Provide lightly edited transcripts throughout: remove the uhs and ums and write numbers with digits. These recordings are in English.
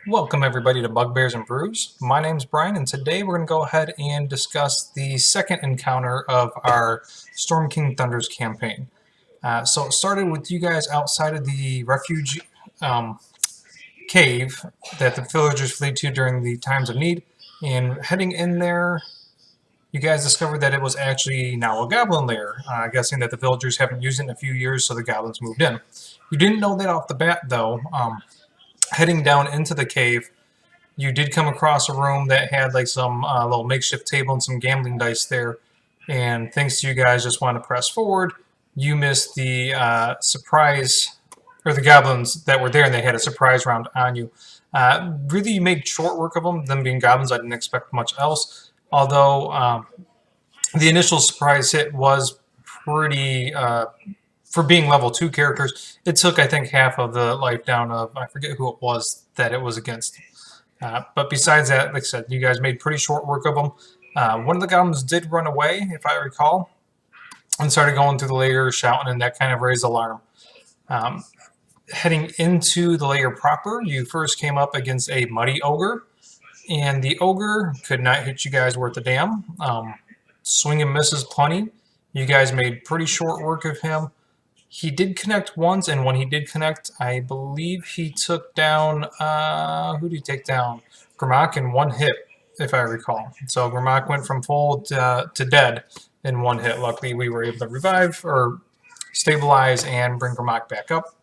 Welcome everybody to Bugbears and Brews. My name's Brian, and today we're going to go ahead and discuss the second encounter of our Storm King Thunders campaign. So it started with you guys outside of the Refugee Cave that the villagers fled to during the times of need, and heading in there, you guys discovered that it was actually now a goblin lair, guessing that the villagers haven't used it in a few years, so the goblins moved in. You didn't know that off the bat, though. Heading down into the cave, you did come across a room that had like some little makeshift table and some gambling dice there. And thanks to you guys just want to press forward, you missed the surprise, or the goblins that were there, and they had a surprise round on you. Really, you made short work of them being goblins. I didn't expect much else. Although the initial surprise hit was pretty, for being level 2 characters, it took, I think, half of the life down of, I forget who it was that it was against. But besides that, like I said, you guys made pretty short work of them. One of the goblins did run away, if I recall, and started going through the lair, shouting, and that kind of raised alarm. Heading into the lair proper, you first came up against a muddy ogre, and the ogre could not hit you guys worth a damn. Swing and misses plenty. You guys made pretty short work of him. He did connect once, and when he did connect, I believe he took down, who did he take down? Grimlock in one hit, if I recall. So Grimlock went from full to dead in one hit. Luckily, we were able to revive, or stabilize, and bring Grimlock back up.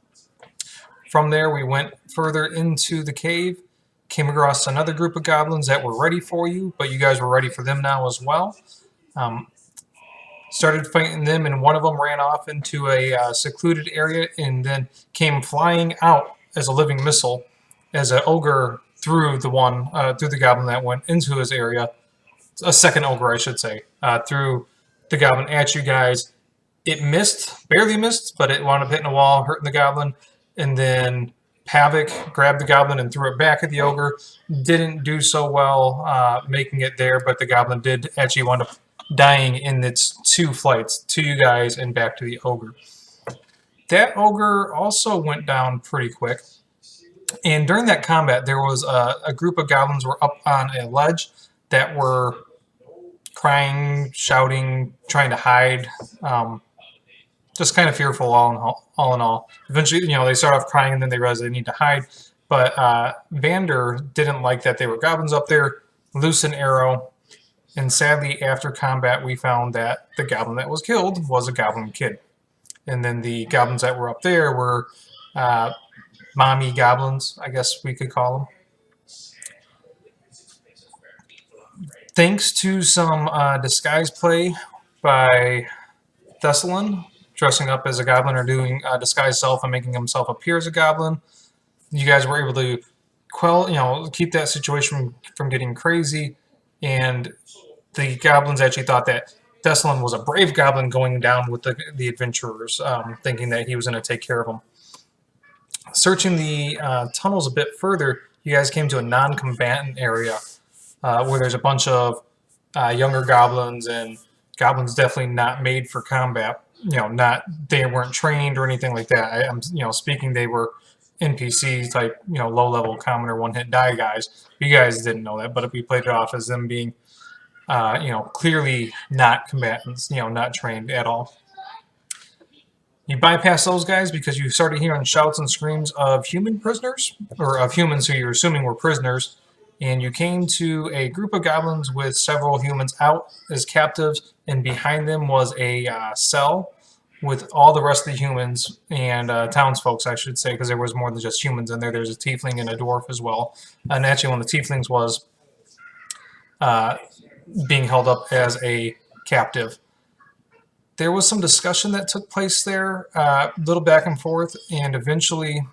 From there, we went further into the cave, came across another group of goblins that were ready for you, but you guys were ready for them now as well. Started fighting them, and one of them ran off into a secluded area and then came flying out as a living missile as an ogre threw the goblin that went into his area. A second ogre, I should say, threw the goblin at you guys. It missed, barely missed, but it wound up hitting a wall, hurting the goblin, and then Havoc grabbed the goblin and threw it back at the ogre. Didn't do so well making it there, but the goblin did actually wind up dying in its 2 flights to you guys and back to the ogre. That ogre also went down pretty quick. And during that combat, there was a group of goblins were up on a ledge that were crying, shouting, trying to hide, just kind of fearful all in all. Eventually, they start off crying and then they realize they need to hide. But Vander didn't like that they were goblins up there, loose an arrow. And sadly, after combat, we found that the goblin that was killed was a goblin kid. And then the goblins that were up there were mommy goblins, I guess we could call them. Thanks to some disguise play by Thessalon, dressing up as a goblin or doing disguise self and making himself appear as a goblin, you guys were able to keep that situation from getting crazy. And the goblins actually thought that Thessalon was a brave goblin going down with the adventurers, thinking that he was going to take care of them. Searching the tunnels a bit further, you guys came to a non-combatant area where there's a bunch of younger goblins, and goblins definitely not made for combat. They weren't trained or anything like that. I'm speaking, they were NPC type, low-level commoner one-hit die guys. You guys didn't know that, but if we played it off as them being, clearly not combatants, not trained at all. You bypass those guys because you started hearing shouts and screams of human prisoners, or of humans who you're assuming were prisoners, and you came to a group of goblins with several humans out as captives, and behind them was a cell with all the rest of the humans and townsfolk, I should say, because there was more than just humans in there. There's a tiefling and a dwarf as well. And actually, one of the tieflings was being held up as a captive. There was some discussion that took place there, a little back and forth, and eventually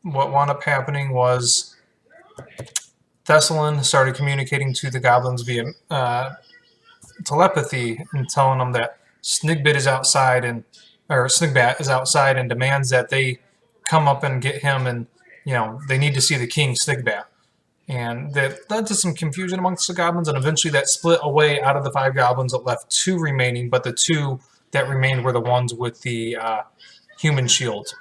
what wound up happening was Thessalon started communicating to the goblins via telepathy and telling them that Snigbat is outside and demands that they come up and get him, and they need to see the king Snigbat. And that led to some confusion amongst the goblins, and eventually that split away. Out of the 5 goblins, it left 2 remaining, but the 2 that remained were the ones with the human shield.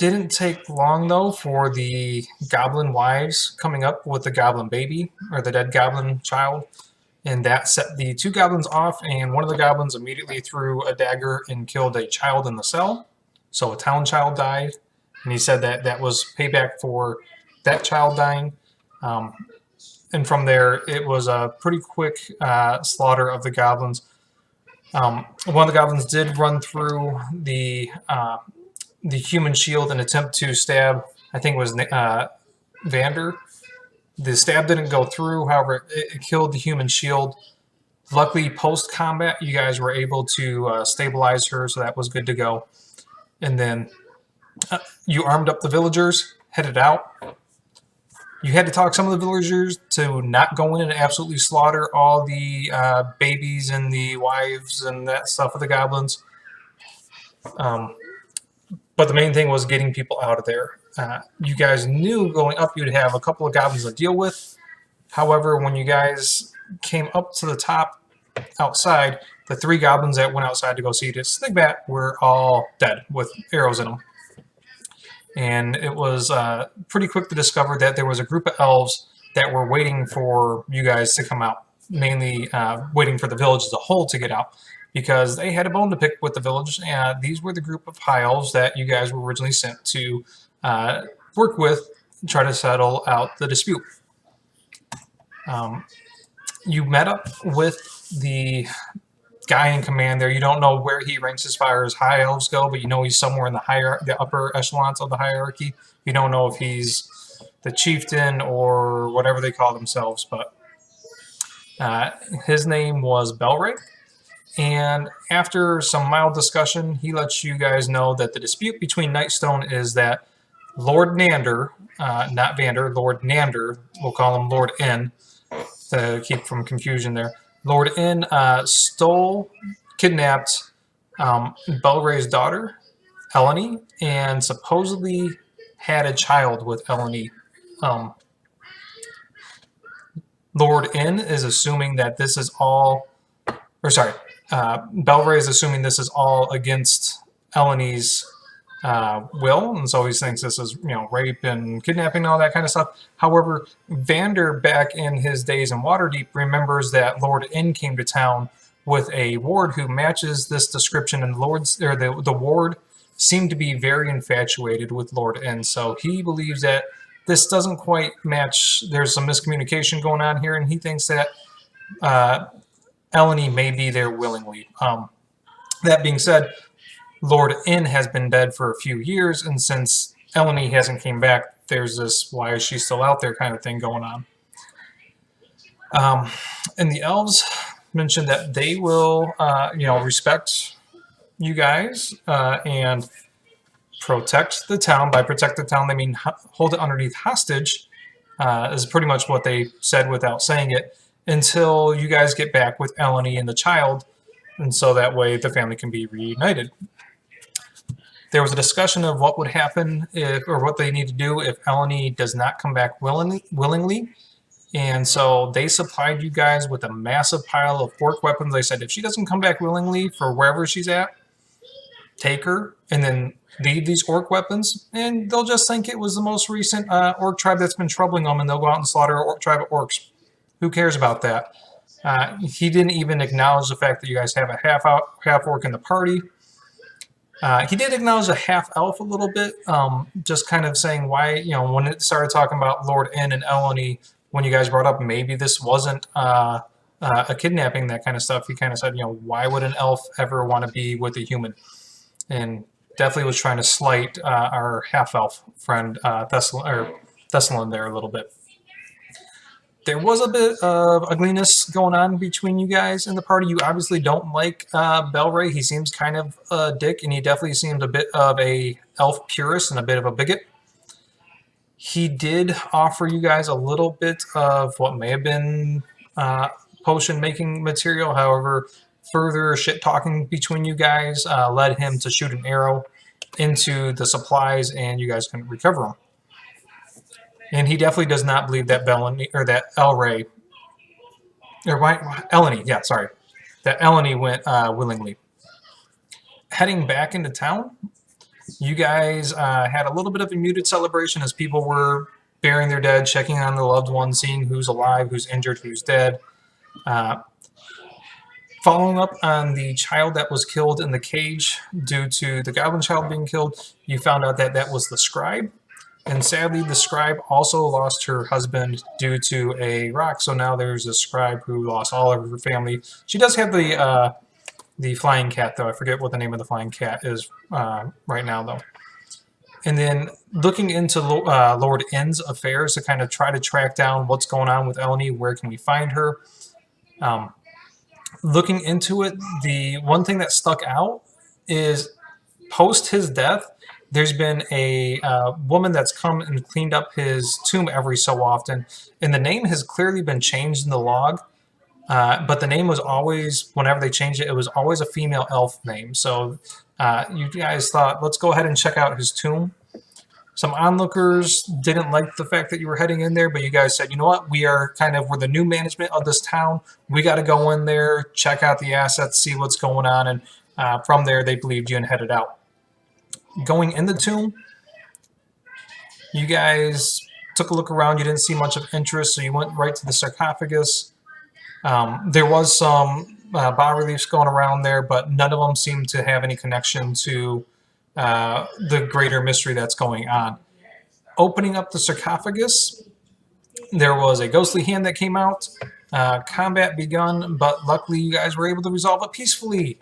Didn't take long though for the goblin wives coming up with the goblin baby or the dead goblin child, and that set the two goblins off. And one of the goblins immediately threw a dagger and killed a child in the cell. So a town child died, and he said that that was payback for that child dying. Um, and from there, it was a pretty quick slaughter of the goblins. One of the goblins did run through the human shield and attempt to stab, I think it was Vander. The stab didn't go through, however, it killed the human shield. Luckily, post-combat, you guys were able to stabilize her, so that was good to go. And then you armed up the villagers, headed out. You had to talk some of the villagers to not go in and absolutely slaughter all the babies and the wives and that stuff of the goblins. But the main thing was getting people out of there. You guys knew going up you'd have a couple of goblins to deal with. However, when you guys came up to the top outside, the three goblins that went outside to go see this Snigbat were all dead with arrows in them. And it was pretty quick to discover that there was a group of elves that were waiting for you guys to come out, mainly waiting for the village as a whole to get out, because they had a bone to pick with the village. And these were the group of high elves that you guys were originally sent to work with and try to settle out the dispute. You met up with the guy in command there. You don't know where he ranks as far as high elves go, but you know he's somewhere in the upper echelons of the hierarchy. You don't know if he's the chieftain or whatever they call themselves, but his name was Belray. And after some mild discussion, he lets you guys know that the dispute between Nightstone is that Lord Nander, not Vander, Lord Nander, we'll call him Lord N, to keep from confusion there. Lord N kidnapped Belray's daughter, Eleni, and supposedly had a child with Eleni. Lord N is assuming that this is all, or sorry, Belray is assuming this is all against Eleni's will, and so he thinks this is, rape and kidnapping and all that kind of stuff. However, Vander, back in his days in Waterdeep, remembers that Lord N came to town with a ward who matches this description, and the ward seemed to be very infatuated with Lord N. So he believes that this doesn't quite match. There's some miscommunication going on here, and he thinks that Eleni may be there willingly. That being said, Lord N has been dead for a few years, and since Eleni hasn't came back, there's this why is she still out there kind of thing going on. And the elves mentioned that they will, respect you guys and protect the town. By protect the town, they mean hold it underneath hostage, is pretty much what they said without saying it, until you guys get back with Eleni and the child, and so that way the family can be reunited. There was a discussion of what would happen or what they need to do if Eleni does not come back willingly. And so they supplied you guys with a massive pile of orc weapons. They said, if she doesn't come back willingly for wherever she's at, take her and then leave these orc weapons. And they'll just think it was the most recent orc tribe that's been troubling them, and they'll go out and slaughter a tribe of orcs. Who cares about that? He didn't even acknowledge the fact that you guys have a half orc in the party. He did acknowledge a half elf a little bit, just kind of saying why, when it started talking about Lord N and Eleni, when you guys brought up maybe this wasn't a kidnapping, that kind of stuff, he kind of said, why would an elf ever want to be with a human? And definitely was trying to slight our half elf friend Thessalon there a little bit. There was a bit of ugliness going on between you guys in the party. You obviously don't like Belray. He seems kind of a dick, and he definitely seems a bit of a elf purist and a bit of a bigot. He did offer you guys a little bit of what may have been potion-making material. However, further shit-talking between you guys led him to shoot an arrow into the supplies, and you guys couldn't recover them. And he definitely does not believe that Eleni went willingly. Heading back into town, You guys had a little bit of a muted celebration as people were burying their dead, checking on their loved ones, seeing who's alive, who's injured, who's dead. Following up on the child that was killed in the cage due to the goblin child being killed, you found out that that was the scribe. And sadly, the scribe also lost her husband due to a rock. So now there's a scribe who lost all of her family. She does have the flying cat, though. I forget what the name of the flying cat is right now, though. And then looking into Lord N's affairs to kind of try to track down what's going on with Eleni, where can we find her? Looking into it, the one thing that stuck out is post his death, there's been a woman that's come and cleaned up his tomb every so often, and the name has clearly been changed in the log. But the name was always, whenever they changed it, it was always a female elf name. So you guys thought, let's go ahead and check out his tomb. Some onlookers didn't like the fact that you were heading in there, but you guys said, you know what, we're the new management of this town. We got to go in there, check out the assets, see what's going on. And from there, they believed you and headed out. Going in the tomb, you guys took a look around. You didn't see much of interest, so you went right to the sarcophagus. There was some bas-reliefs going around there, but none of them seemed to have any connection to the greater mystery that's going on. Opening up the sarcophagus, there was a ghostly hand that came out. Combat begun, but luckily you guys were able to resolve it peacefully.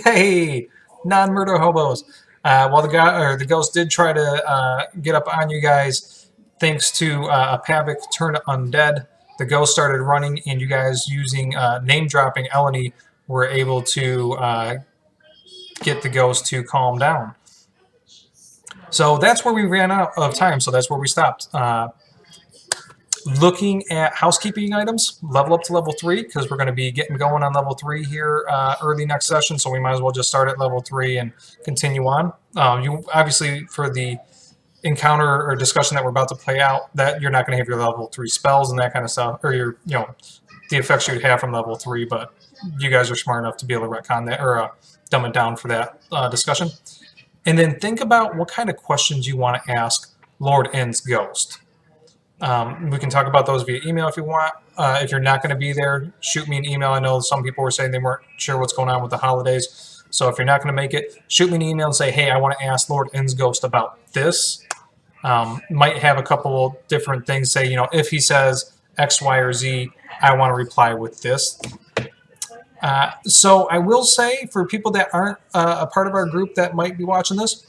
Yay! Non-murder hobos. While the ghost did try to get up on you guys, thanks to a Pavik turned undead, the ghost started running, and you guys, using name-dropping Eleni, were able to get the ghost to calm down. So that's where we ran out of time, so that's where we stopped. Looking at housekeeping items, level up to level 3, because we're going to be getting going on level 3 here early next session, so we might as well just start at level 3 and continue on. You obviously, for the encounter or discussion that we're about to play out, that you're not going to have your level 3 spells and that kind of stuff, or your, the effects you'd have from level 3, but you guys are smart enough to be able to retcon that, or dumb it down for that discussion. And then think about what kind of questions you want to ask Lord N's ghost. We can talk about those via email if you want. If you're not going to be there, shoot me an email. I know some people were saying they weren't sure what's going on with the holidays. So if you're not going to make it, shoot me an email and say, hey, I want to ask Lord N's ghost about this. Might have a couple different things. Say, if he says X, Y, or Z, I want to reply with this. So I will say, for people that aren't a part of our group that might be watching this,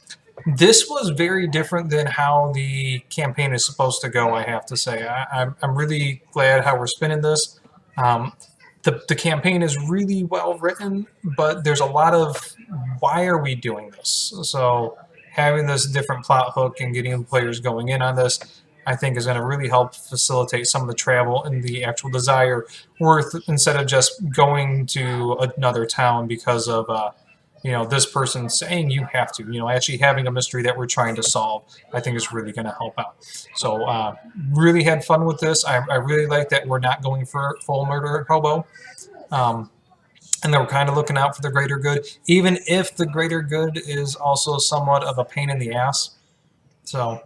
this was very different than how the campaign is supposed to go, I have to say. I'm really glad how we're spinning this. The campaign is really well written, but there's a lot of, why are we doing this? So having this different plot hook and getting the players going in on this, I think, is going to really help facilitate some of the travel and the actual desire, instead of just going to another town because of this person saying you have to. Actually having a mystery that we're trying to solve, I think, is really going to help out. So really had fun with this. I really like that we're not going for full murder hobo. And then we're kind of looking out for the greater good, even if the greater good is also somewhat of a pain in the ass. So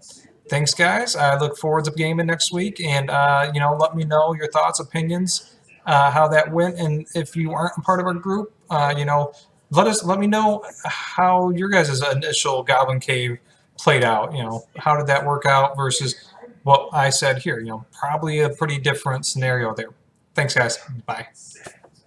thanks, guys. I look forward to gaming next week, and let me know your thoughts, opinions, how that went, and if you aren't a part of our group, let me know how your guys' initial Goblin Cave played out. How did that work out versus what I said here? Probably a pretty different scenario there. Thanks, guys. Bye.